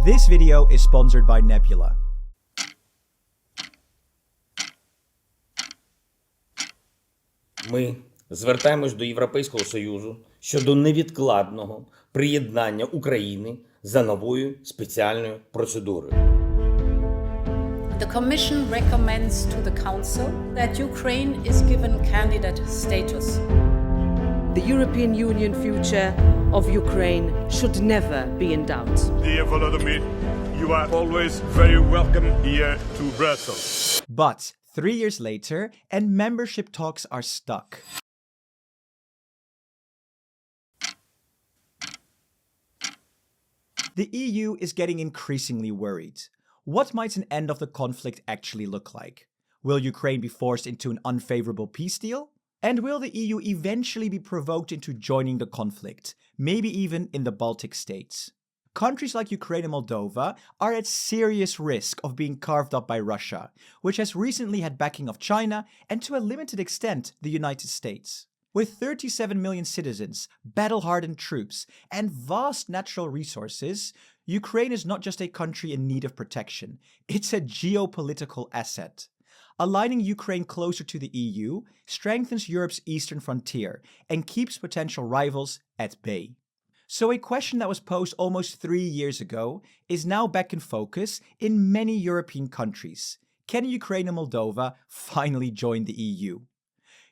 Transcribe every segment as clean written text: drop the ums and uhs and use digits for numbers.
This video is sponsored by Nebula. Ми звертаємось до Європейського Союзу щодо невідкладного приєднання України за новою спеціальною процедурою. The Commission recommends to the Council that Ukraine is given candidate status. The European Union future of Ukraine should never be in doubt. Dear Volodymyr, you are always very welcome here to Brussels. But 3 years later, and membership talks are stuck. The EU is getting increasingly worried. What might an end of the conflict actually look like? Will Ukraine be forced into an unfavorable peace deal? And will the EU eventually be provoked into joining the conflict, maybe even in the Baltic states? Countries like Ukraine and Moldova are at serious risk of being carved up by Russia, which has recently had backing of China and to a limited extent the United States. With 37 million citizens, battle-hardened troops, and vast natural resources, Ukraine is not just a country in need of protection, it's a geopolitical asset. Aligning Ukraine closer to the EU strengthens Europe's eastern frontier and keeps potential rivals at bay. So a question that was posed almost 3 years ago is now back in focus in many European countries. Can Ukraine and Moldova finally join the EU?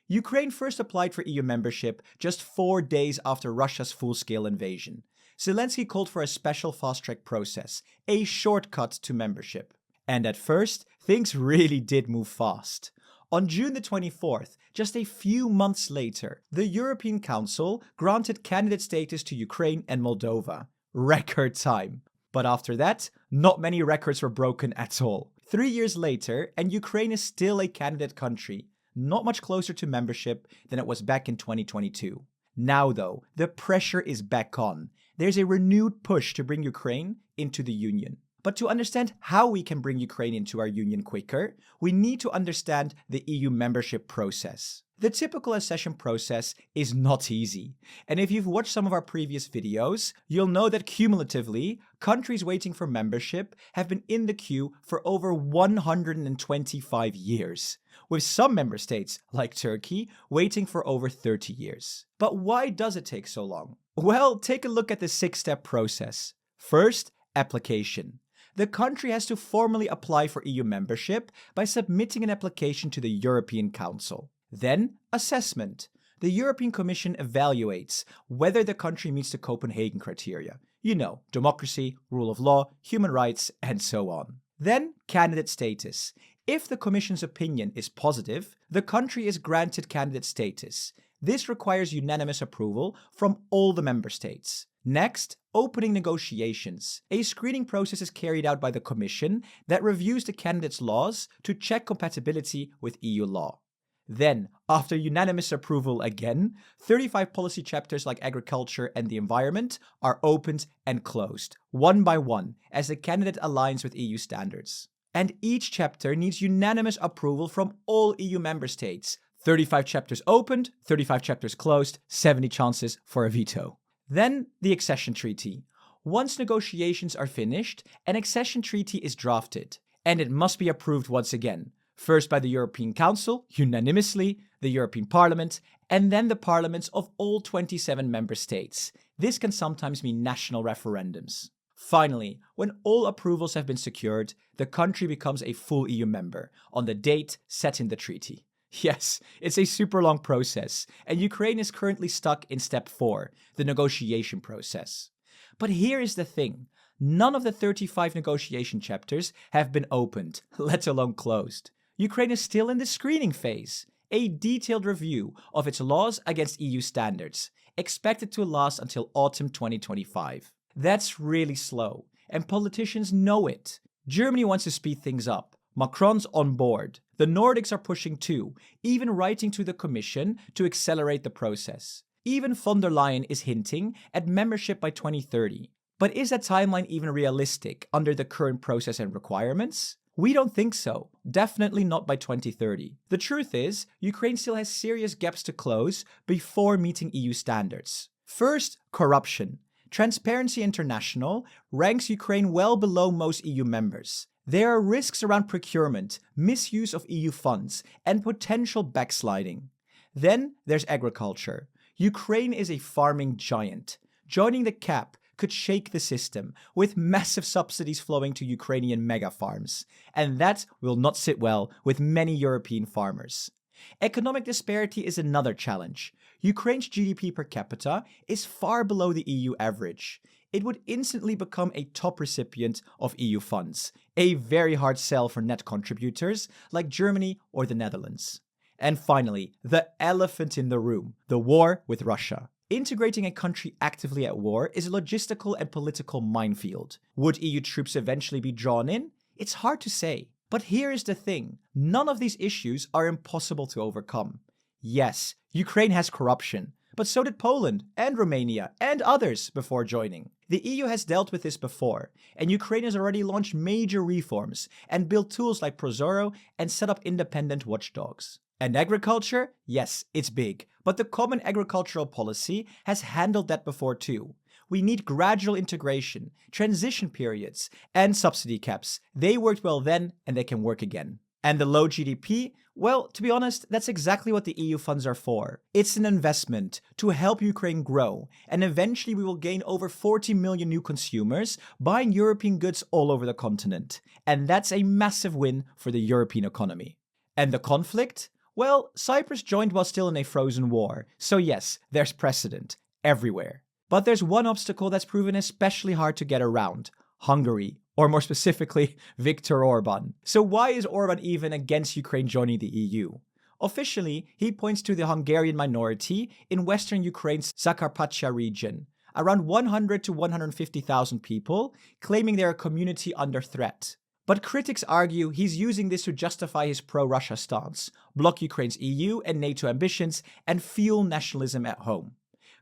Ukraine first applied for EU membership just 4 days after Russia's full-scale invasion. Zelensky called for a special fast-track process, a shortcut to membership. And at first, things really did move fast. On June the 24th, just a few months later, the European Council granted candidate status to Ukraine and Moldova. Record time. But after that, not many records were broken at all. 3 years later, and Ukraine is still a candidate country, not much closer to membership than it was back in 2022. Now though, the pressure is back on. There's a renewed push to bring Ukraine into the Union. But to understand how we can bring Ukraine into our union quicker, we need to understand the EU membership process. The typical accession process is not easy. And if you've watched some of our previous videos, you'll know that cumulatively, countries waiting for membership have been in the queue for over 125 years, with some member states, like Turkey, waiting for over 30 years. But why does it take so long? Well, take a look at the 6-step process. First, application. The country has to formally apply for EU membership by submitting an application to the European Council. Then, assessment. The European Commission evaluates whether the country meets the Copenhagen criteria. You know, democracy, rule of law, human rights, and so on. Then, candidate status. If the Commission's opinion is positive, the country is granted candidate status. This requires unanimous approval from all the member states. Next, opening negotiations. A screening process is carried out by the Commission that reviews the candidate's laws to check compatibility with EU law. Then, after unanimous approval again, 35 policy chapters like agriculture and the environment are opened and closed, one by one, as the candidate aligns with EU standards. And each chapter needs unanimous approval from all EU member states. 35 chapters opened, 35 chapters closed, 70 chances for a veto. Then, the accession treaty. Once negotiations are finished, an accession treaty is drafted, and it must be approved once again. First by the European Council, unanimously, the European Parliament, and then the parliaments of all 27 member states. This can sometimes mean national referendums. Finally, when all approvals have been secured, the country becomes a full EU member on the date set in the treaty. Yes, it's a super long process, and Ukraine is currently stuck in step 4, the negotiation process. But here is the thing. None of the 35 negotiation chapters have been opened, let alone closed. Ukraine is still in the screening phase, a detailed review of its laws against EU standards, expected to last until autumn 2025. That's really slow, and politicians know it. Germany wants to speed things up. Macron's on board. The Nordics are pushing too, even writing to the Commission to accelerate the process. Even von der Leyen is hinting at membership by 2030. But is that timeline even realistic under the current process and requirements? We don't think so. Definitely not by 2030. The truth is, Ukraine still has serious gaps to close before meeting EU standards. First, corruption. Transparency International ranks Ukraine well below most EU members. There are risks around procurement, misuse of EU funds, and potential backsliding. Then there's agriculture. Ukraine is a farming giant. Joining the CAP could shake the system, with massive subsidies flowing to Ukrainian mega farms. And that will not sit well with many European farmers. Economic disparity is another challenge. Ukraine's GDP per capita is far below the EU average. It would instantly become a top recipient of EU funds, a very hard sell for net contributors like Germany or the Netherlands. And finally, the elephant in the room, the war with Russia. Integrating a country actively at war is a logistical and political minefield. Would EU troops eventually be drawn in? It's hard to say. But here is the thing, none of these issues are impossible to overcome. Yes, Ukraine has corruption, but so did Poland and Romania and others before joining. The EU has dealt with this before, and Ukraine has already launched major reforms and built tools like Prozoro and set up independent watchdogs. And agriculture? Yes, it's big, but the Common Agricultural Policy has handled that before too. We need gradual integration, transition periods, and subsidy caps. They worked well then, and they can work again. And the low GDP? Well, to be honest, that's exactly what the EU funds are for. It's an investment to help Ukraine grow, and eventually we will gain over 40 million new consumers buying European goods all over the continent. And that's a massive win for the European economy. And the conflict? Well, Cyprus joined while still in a frozen war, so yes, there's precedent everywhere. But there's one obstacle that's proven especially hard to get around: Hungary, or more specifically, Viktor Orban. So why is Orban even against Ukraine joining the EU? Officially, he points to the Hungarian minority in western Ukraine's Zakarpattia region, around 100 to 150,000 people, claiming they're a community under threat. But critics argue he's using this to justify his pro-Russia stance, block Ukraine's EU and NATO ambitions, and fuel nationalism at home.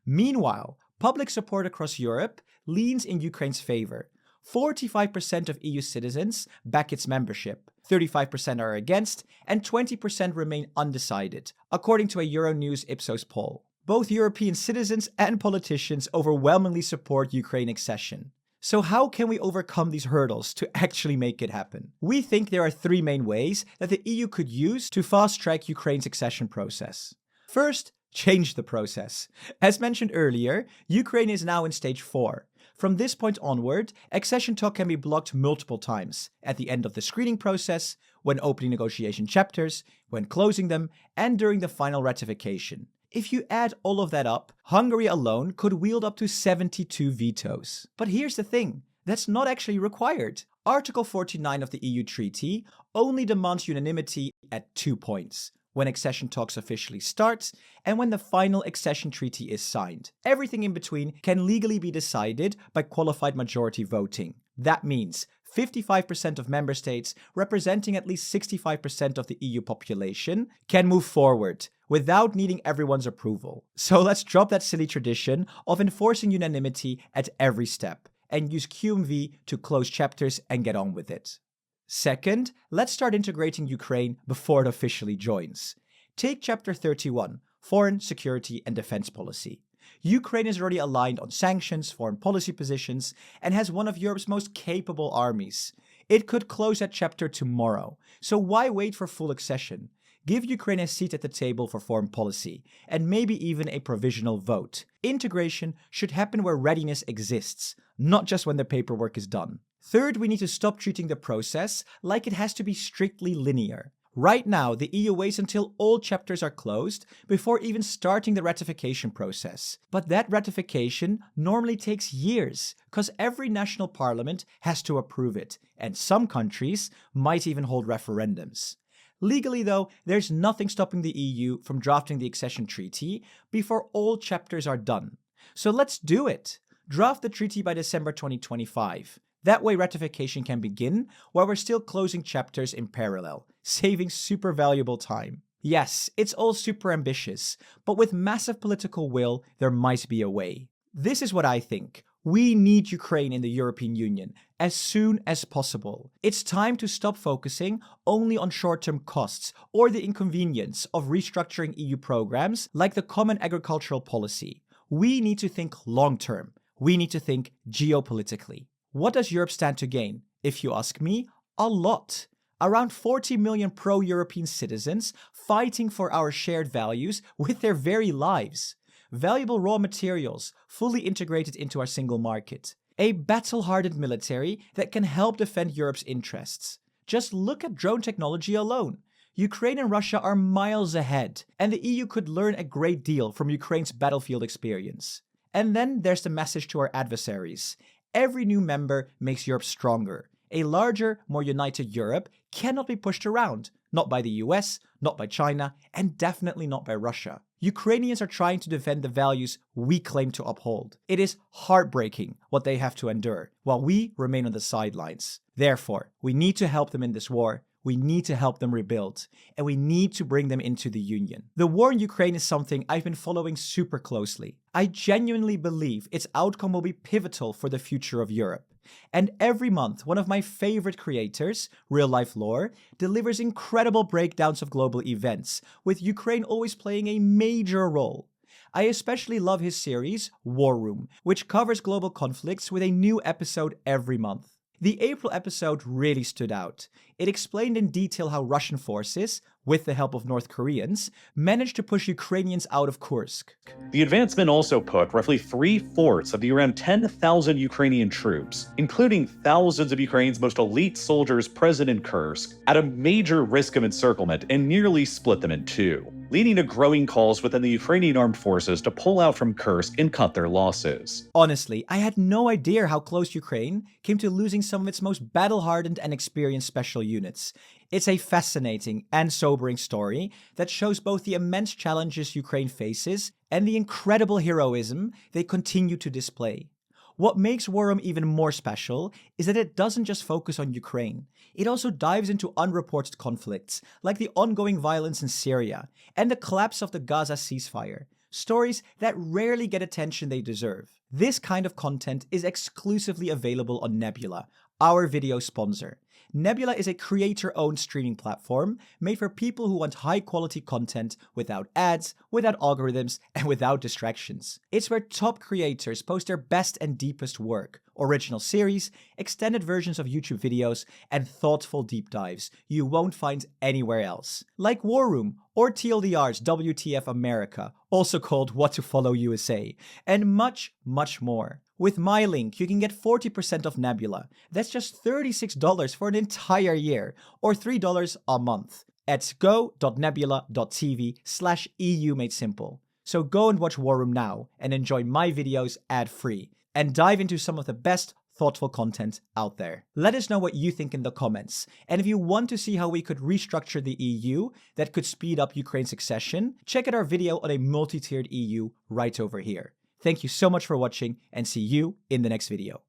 Meanwhile, public support across Europe leans in Ukraine's favor. 45% of EU citizens back its membership, 35% are against, and 20% remain undecided, according to a Euronews Ipsos poll. Both European citizens and politicians overwhelmingly support Ukraine accession. So how can we overcome these hurdles to actually make it happen? We think there are three main ways that the EU could use to fast-track Ukraine's accession process. First, change the process. As mentioned earlier, Ukraine is now in stage 4. From this point onward, accession talk can be blocked multiple times, at the end of the screening process, when opening negotiation chapters, when closing them, and during the final ratification. If you add all of that up, Hungary alone could wield up to 72 vetoes. But here's the thing, that's not actually required. Article 49 of the EU treaty only demands unanimity at 2 points: when accession talks officially start and when the final accession treaty is signed. Everything in between can legally be decided by qualified majority voting. That means 55% of member states, representing at least 65% of the EU population, can move forward without needing everyone's approval. So let's drop that silly tradition of enforcing unanimity at every step and use QMV to close chapters and get on with it. Second, let's start integrating Ukraine before it officially joins. Take Chapter 31, Foreign, Security and Defense Policy. Ukraine is already aligned on sanctions, foreign policy positions, and has one of Europe's most capable armies. It could close that chapter tomorrow, so why wait for full accession? Give Ukraine a seat at the table for foreign policy, and maybe even a provisional vote. Integration should happen where readiness exists, not just when the paperwork is done. Third, we need to stop treating the process like it has to be strictly linear. Right now, the EU waits until all chapters are closed before even starting the ratification process. But that ratification normally takes years, because every national parliament has to approve it, and some countries might even hold referendums. Legally, though, there's nothing stopping the EU from drafting the accession treaty before all chapters are done. So let's do it! Draft the treaty by December 2025. That way ratification can begin while we're still closing chapters in parallel, saving super valuable time. Yes, it's all super ambitious, but with massive political will, there might be a way. This is what I think. We need Ukraine in the European Union as soon as possible. It's time to stop focusing only on short-term costs or the inconvenience of restructuring EU programs like the Common Agricultural Policy. We need to think long-term, we need to think geopolitically. What does Europe stand to gain? If you ask me, a lot. Around 40 million pro-European citizens fighting for our shared values with their very lives. Valuable raw materials fully integrated into our single market. A battle-hardened military that can help defend Europe's interests. Just look at drone technology alone. Ukraine and Russia are miles ahead, and the EU could learn a great deal from Ukraine's battlefield experience. And then there's the message to our adversaries. Every new member makes Europe stronger. A larger, more united Europe cannot be pushed around, not by the US, not by China, and definitely not by Russia. Ukrainians are trying to defend the values we claim to uphold. It is heartbreaking what they have to endure, while we remain on the sidelines. Therefore, we need to help them in this war. We need to help them rebuild, and we need to bring them into the Union. The war in Ukraine is something I've been following super closely. I genuinely believe its outcome will be pivotal for the future of Europe. And every month, one of my favorite creators, Real Life Lore, delivers incredible breakdowns of global events, with Ukraine always playing a major role. I especially love his series, War Room, which covers global conflicts with a new episode every month. The April episode really stood out. It explained in detail how Russian forces, with the help of North Koreans, managed to push Ukrainians out of Kursk. The advancement also put roughly 3/4 of the around 10,000 Ukrainian troops, including thousands of Ukraine's most elite soldiers present in Kursk, at a major risk of encirclement and nearly split them in two, leading to growing calls within the Ukrainian armed forces to pull out from Kursk and cut their losses. Honestly, I had no idea how close Ukraine came to losing some of its most battle-hardened and experienced special units. It's a fascinating and sobering story that shows both the immense challenges Ukraine faces and the incredible heroism they continue to display. What makes War Room even more special is that it doesn't just focus on Ukraine. It also dives into unreported conflicts, like the ongoing violence in Syria and the collapse of the Gaza ceasefire. Stories that rarely get attention they deserve. This kind of content is exclusively available on Nebula, our video sponsor. Nebula is a creator-owned streaming platform made for people who want high-quality content without ads, without algorithms, and without distractions. It's where top creators post their best and deepest work, original series, extended versions of YouTube videos, and thoughtful deep dives you won't find anywhere else. Like War Room, or TLDR's WTF America, also called What to Follow USA, and much, much more. With my link, you can get 40% off Nebula. That's just $36 for an entire year, or $3 a month, at go.nebula.tv/EU made simple. So go and watch War Room now, and enjoy my videos ad-free, and dive into some of the best thoughtful content out there. Let us know what you think in the comments, and if you want to see how we could restructure the EU that could speed up Ukraine's accession, check out our video on a multi-tiered EU right over here. Thank you so much for watching, and see you in the next video.